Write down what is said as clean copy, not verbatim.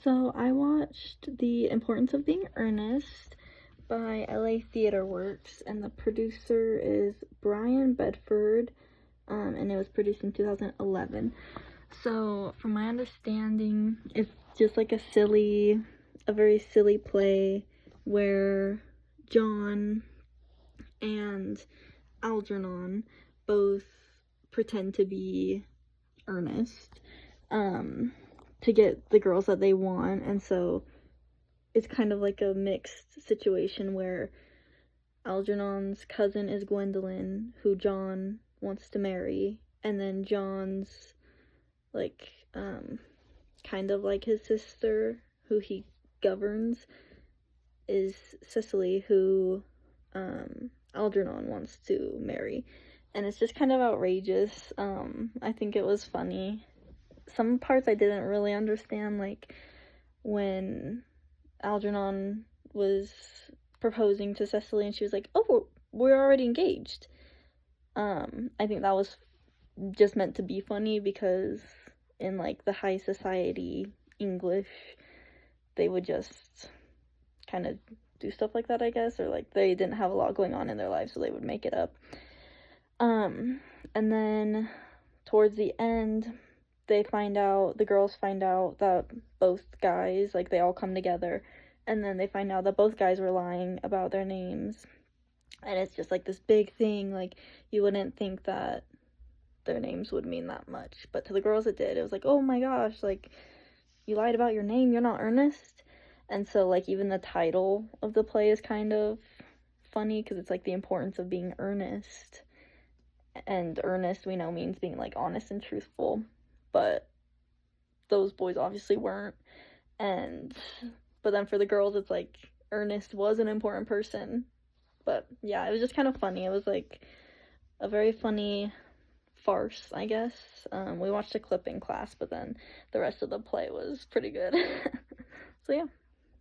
So I watched The Importance of Being Earnest by LA Theater Works, and the producer is Brian Bedford, and it was produced in 2011. So, from my understanding, it's just like a very silly play where John and Algernon both pretend to be Ernest, to get the girls that they want, and so it's kind of like a mixed situation where Algernon's cousin is Gwendolyn, who John wants to marry, and then John's like kind of like his sister, who he governs, is Cicely, who Algernon wants to marry. And it's just kind of outrageous. I think it was funny. Some parts I didn't really understand, like when Algernon was proposing to Cicely and she was like, "Oh, we're already engaged." I think that was just meant to be funny because in like the high society English, they would just kind of do stuff like that, I guess, or like they didn't have a lot going on in their lives, so they would make it up. And then towards the end, the girls find out that both guys, like they all come together, and then they find out that both guys were lying about their names. And it's just like this big thing, like you wouldn't think that their names would mean that much, but to the girls it did. It was like, oh my gosh, like you lied about your name, you're not Ernest. And so like even the title of the play is kind of funny because it's like the importance of being earnest, and earnest we know means being like honest and truthful, but those boys obviously weren't. But then for the girls it's like Ernest was an important person. But yeah, it was just kind of funny. It was like a very funny farce, I guess. We watched a clip in class, but then the rest of the play was pretty good. So yeah.